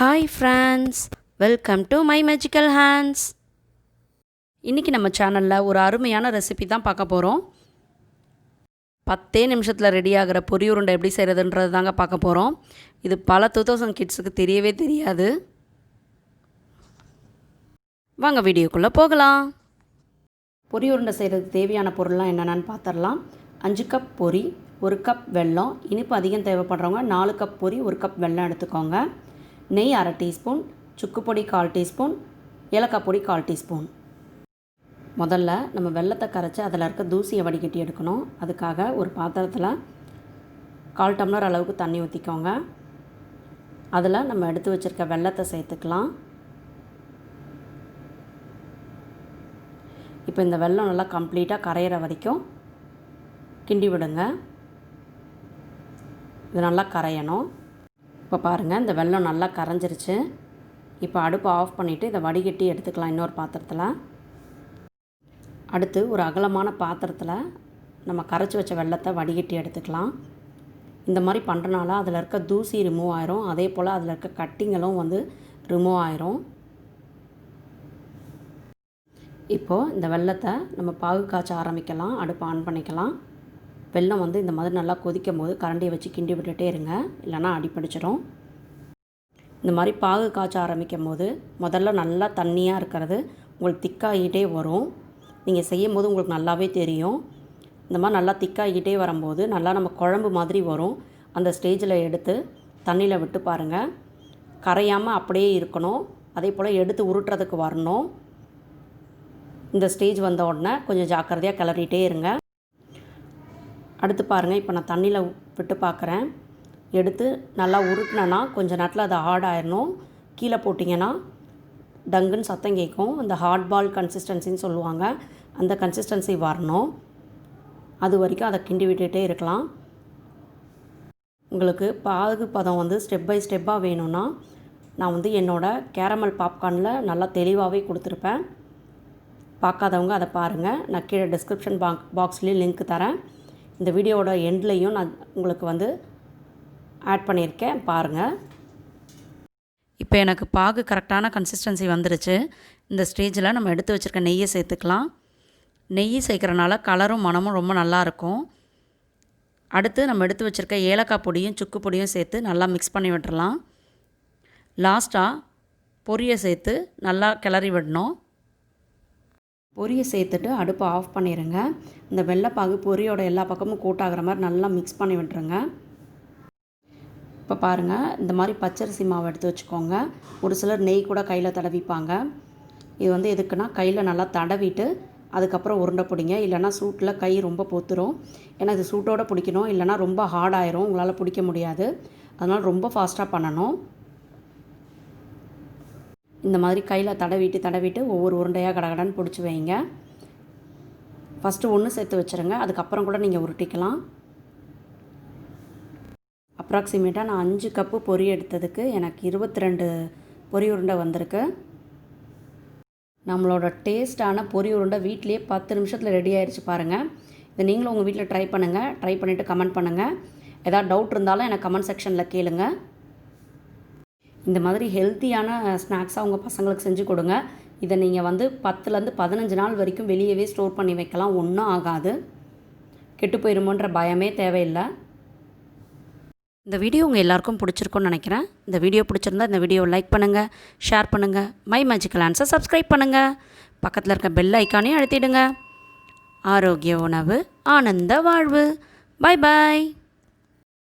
Hi friends, welcome to my magical hands. இன்னைக்கு நம்ம சேனல்ல ஒரு அருமையான ரெசிபி தான் பார்க்க போறோம். 10 நிமிஷத்துல ரெடி ஆகுற பொரி உருண்டை எப்படி செய்யறதுன்றது தாங்க பார்க்க போறோம். இது பல 2000 கிட்ஸ்க்கு தெரியவே தெரியாது. வாங்க வீடியோக்குள்ள போகலாம். பொரி உருண்டை செய்யறதுக்கு தேவையான பொருள்லாம் என்னென்னு பார்த்தறலாம். 5 கப் பொரி, 1 கப் வெல்லம், இனிப்பு அதிகம் தேவைப்படுறவங்க 4 கப் பொரி, 1 கப் வெல்லம் எடுத்துக்கோங்க. நெய் 1/2 டீஸ்பூன், சுக்கு பொடி 1/4 டீஸ்பூன், ஏலக்காய் பொடி 1/4 டீஸ்பூன். முதல்ல நம்ம வெல்லத்தை கரைச்சி அதில் இருக்க தூசியை வடிகட்டி எடுக்கணும். அதுக்காக ஒரு பாத்திரத்தில் 1/4 டம்ளர் அளவுக்கு தண்ணி ஊற்றிக்கோங்க. அதில் நம்ம எடுத்து வச்சுருக்க வெல்லத்தை சேர்த்துக்கலாம். இப்போ இந்த வெல்லம் நல்லா கம்ப்ளீட்டாக கரையிற வரைக்கும் கிண்டி விடுங்க. இது நல்லா கரையணும். இப்போ பாருங்கள், இந்த வெல்லம் நல்லா கரைஞ்சிருச்சு. இப்போ அடுப்பை ஆஃப் பண்ணிவிட்டு இதை வடிகட்டி எடுத்துக்கலாம் இன்னொரு பாத்திரத்தில். அடுத்து ஒரு அகலமான பாத்திரத்தில் நம்ம கரைச்சி வச்ச வெல்லத்தை வடிகட்டி எடுத்துக்கலாம். இந்த மாதிரி பண்ணுறனால அதில் இருக்க தூசி ரிமூவ் ஆயிரும், அதே போல் அதில் இருக்க கட்டிங்களும் ரிமூவ் ஆயிரும். இப்போது இந்த வெல்லத்தை நம்ம பாகு காய்ச்ச ஆரம்பிக்கலாம். அடுப்பை ஆன் பண்ணிக்கலாம். வெல்லம் இந்த மாதிரி நல்லா கொதிக்கும் போது கரண்டியை வச்சு கிண்டி விட்டுட்டே இருங்க, இல்லைனா அடிப்பிடிச்சிடும். இந்த மாதிரி பாகு காய்ச்ச ஆரம்பிக்கும் போது முதல்ல நல்லா தண்ணியாக இருக்கிறது உங்களுக்கு திக்காகிட்டே வரும். நீங்கள் செய்யும் போது உங்களுக்கு நல்லாவே தெரியும். இந்த மாதிரி நல்லா திக்காகிட்டே வரும்போது நல்லா நம்ம குழம்பு மாதிரி வரும். அந்த ஸ்டேஜில் எடுத்து தண்ணியில் விட்டு பாருங்கள். கரையாமல் அப்படியே இருக்கணும். அதே போல் எடுத்து உருட்டுறதுக்கு வரணும். இந்த ஸ்டேஜ் வந்த உடனே கொஞ்சம் ஜாக்கிரதையாக கிளறிட்டே இருங்க. அடுத்து பாருங்கள், இப்போ நான் தண்ணியில் விட்டு பார்க்குறேன். எடுத்து நல்லா உருட்டினேன்னா கொஞ்சம் நேரத்தில் அது ஹார்ட் ஆயிடணும். கீழே போட்டிங்கன்னா டங்குன்னு சத்தம் கேட்கும். இந்த ஹார்ட் பால் கன்சிஸ்டன்சின்னு சொல்லுவாங்க. அந்த கன்சிஸ்டன்சி வரணும். அது வரைக்கும் அதை கிண்டி விட்டுகிட்டே இருக்கலாம். உங்களுக்கு பாகு பதம் ஸ்டெப் பை ஸ்டெப்பாக வேணும்னா நான் என்னோடய கேரமல் பாப்கார்னில் நல்லா தெளிவாகவே கொடுத்துருப்பேன். பார்க்காதவங்க அதை பாருங்கள். நான் கீழே டிஸ்கிரிப்ஷன் பாக்ஸ்லேயும் லிங்க் தரேன். இந்த வீடியோவோட எண்ட்லேயும் நான் உங்களுக்கு ஆட் பண்ணியிருக்கேன், பாருங்கள். இப்போ எனக்கு பாகு கரெக்டான கன்சிஸ்டன்சி வந்துருச்சு. இந்த ஸ்டேஜில் நம்ம எடுத்து வச்சுருக்க நெய்யை சேர்த்துக்கலாம். நெய் சேர்க்குறனால கலரும் மணமும் ரொம்ப நல்லாயிருக்கும். அடுத்து நம்ம எடுத்து வச்சுருக்க ஏலக்காய் பொடியும் சுக்கு பொடியும் சேர்த்து நல்லா மிக்ஸ் பண்ணி விட்டுறலாம். லாஸ்ட்டாக பொரியை சேர்த்து நல்லா கிளறி விடணும். பொரியை சேர்த்துட்டு அடுப்பை ஆஃப் பண்ணிடுங்க. இந்த வெள்ளைப்பாகு பொரியோட எல்லா பக்கமும் கூட்டாகிற மாதிரி நல்லா மிக்ஸ் பண்ணி விட்டுருங்க. இப்போ பாருங்கள், இந்த மாதிரி பச்சரிசி மாவு எடுத்து வச்சுக்கோங்க. ஒரு சிலர் நெய் கூட கையில் தடவிப்பாங்க. இது எதுக்குன்னா கையில் நல்லா தடவிட்டு அதுக்கப்புறம் உருண்டை பிடிங்க. இல்லைனா சூட்டில் கை ரொம்ப பொத்துரும். ஏன்னா இது சூட்டோடு பிடிக்கணும், இல்லைனா ரொம்ப ஹார்டாயிரும், உங்களால் பிடிக்க முடியாது. அதனால் ரொம்ப ஃபாஸ்ட்டாக பண்ணணும். இந்த மாதிரி கையில் தடவிட்டு ஒவ்வொரு உருண்டையாக கடகடன்னு பிடிச்சி வைங்க. ஃபஸ்ட்டு ஒன்று சேர்த்து வச்சுருங்க, அதுக்கப்புறம் கூட நீங்கள் உருட்டிக்கலாம். அப்ராக்சிமேட்டாக நான் 5 கப்பு பொரி எடுத்ததுக்கு எனக்கு 22 பொரி உருண்டை வந்திருக்கு. நம்மளோட டேஸ்ட்டான பொரி உருண்டை வீட்டிலேயே 10 நிமிஷத்தில் ரெடி ஆயிடுச்சு பாருங்கள். இதை நீங்களும் உங்கள் வீட்டில் ட்ரை பண்ணுங்கள். ட்ரை பண்ணிவிட்டு கமெண்ட் பண்ணுங்கள். ஏதாவது டவுட் இருந்தாலும் எனக்கு கமெண்ட் செக்ஷனில் கேளுங்க. இந்த மாதிரி ஹெல்த்தியான ஸ்நாக்ஸாக உங்கள் பசங்களுக்கு செஞ்சு கொடுங்க. இதை நீங்கள் 10லேருந்து 15 நாள் வரைக்கும் வெளியவே ஸ்டோர் பண்ணி வைக்கலாம். ஒன்றும் ஆகாது, கெட்டு போயிருமோன்ற பயமே தேவையில்லை. இந்த வீடியோ உங்கள் எல்லாருக்கும் பிடிச்சிருக்குன்னு நினைக்கிறேன். இந்த வீடியோ பிடிச்சிருந்தா இந்த வீடியோவை லைக் பண்ணுங்கள், ஷேர் பண்ணுங்கள், மை மேஜிக்கல் ஹேண்ட்ஸை சப்ஸ்கிரைப் பண்ணுங்கள். பக்கத்தில் இருக்க பெல் ஐக்கானையும் அழுத்திடுங்க. ஆரோக்கிய உணவு, ஆனந்த வாழ்வு. Bye bye.